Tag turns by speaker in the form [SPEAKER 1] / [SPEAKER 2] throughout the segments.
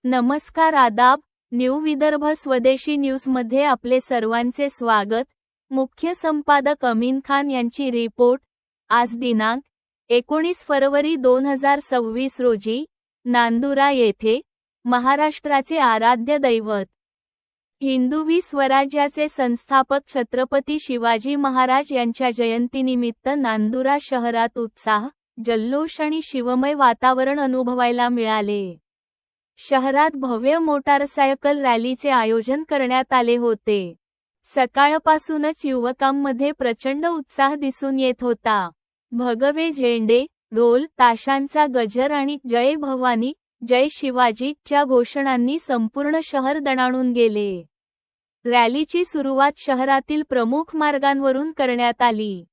[SPEAKER 1] नमस्कार आदाब, न्यू विदर्भ स्वदेशी न्यूजमध्ये आपले सर्वांचे स्वागत। मुख्य संपादक अमीन खान यांची रिपोर्ट। आज दिनांक 19 फरवरी 2026 रोजी नांदुरा येथे महाराष्ट्राचे आराध्य दैवत हिंदवी स्वराज्याचे संस्थापक छत्रपती शिवाजी महाराज यांच्या जयंतीनिमित्त नांदुरा शहरात उत्साह, जल्लोष आणि शिवमय वातावरण अनुभवायला मिळाले। शहरात भव्य मोटारसायकल रॅलीचे आयोजन करण्यात आले होते। सकाळपासूनच युवकांमध्ये प्रचंड उत्साह दिसून येत होता। भगवे झेंडे, ढोल ताशांचा गजर आणि जय भवानी, जय शिवाजी च्या घोषणांनी संपूर्ण शहर दणाणून गेले। रॅलीची सुरुवात शहरातील प्रमुख मार्गांवरून करण्यात आली।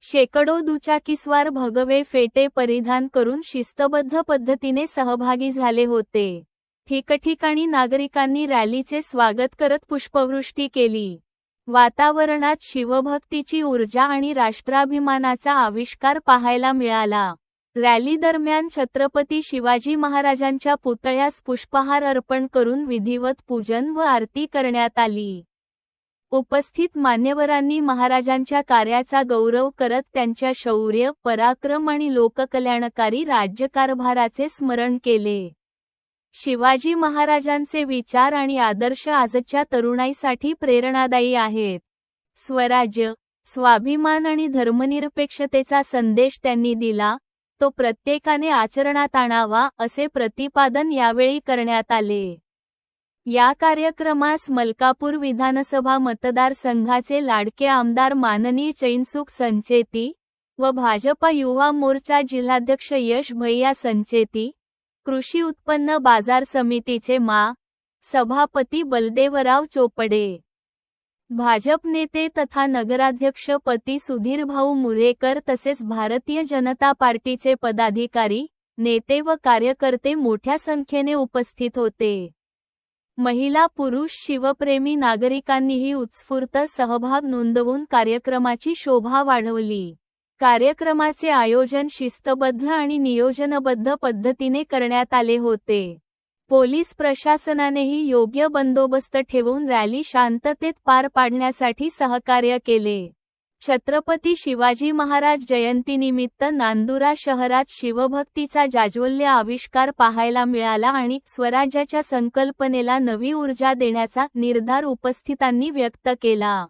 [SPEAKER 1] शेकडो दुचाकीस्वार भगवे फेटे परिधान करून शिस्तबद्ध पद्धतीने सहभागी झाले होते। ठिकठिकाणी नागरिकांनी रॅलीचे स्वागत करत पुष्पवृष्टी केली। वातावरणात शिवभक्तीची ऊर्जा आणि राष्ट्राभिमानाचा आविष्कार पाहायला मिळाला। रॅली दरम्यान छत्रपती शिवाजी महाराजांच्या पुतळ्यास पुष्पहार अर्पण करून विधिवत पूजन व आरती करण्यात आली। उपस्थित मान्यवरांनी महाराजांच्या कार्याचा गौरव करत त्यांच्या शौर्य, पराक्रम आणि लोककल्याणकारी राज्यकारभाराचे स्मरण केले। शिवाजी महाराजांचे विचार आणि आदर्श आजच्या तरुणाईसाठी प्रेरणादायी आहेत। स्वराज्य, स्वाभिमान आणि धर्मनिरपेक्षतेचा संदेश त्यांनी दिला, तो प्रत्येकाने आचरणात आणावा असे प्रतिपादन यावेळी करण्यात आले। या कार्यक्रमास मलकापूर विधानसभा मतदारसंघाचे लाडके आमदार माननीय चैनसुख संचेती व भाजपा युवा मोर्चा जिल्हाध्यक्ष यश भैया संचेती, कृषी उत्पन्न बाजार समितीचे सभापती बलदेवराव चोपडे, भाजप नेते तथा नगराध्यक्ष पती सुधीरभाऊ मुरेकर तसेच भारतीय जनता पार्टीचे पदाधिकारी, नेते व कार्यकर्ते मोठ्या संख्येने उपस्थित होते। महिला पुरुष शिवप्रेमी नागरिकांनीही उत्स्फूर्त सहभाग नोंदवून कार्यक्रमाची शोभा वाढवली। कार्यक्रमाचे आयोजन शिस्तबद्ध आणि नियोजनबद्ध पद्धतीने करण्यात आले होते। पोलीस प्रशासनानेही योग्य बंदोबस्त ठेवून रॅली शांततेत पार पाडण्यासाठी सहकार्य केले। छत्रपती शिवाजी महाराज जयंतीनिमित्त नांदुरा शहरात शिवभक्तीचा जाज्वल्य आविष्कार पाहायला मिळाला आणि स्वराज्याच्या संकल्पनेला नवी ऊर्जा देण्याचा निर्धार उपस्थितांनी व्यक्त केला।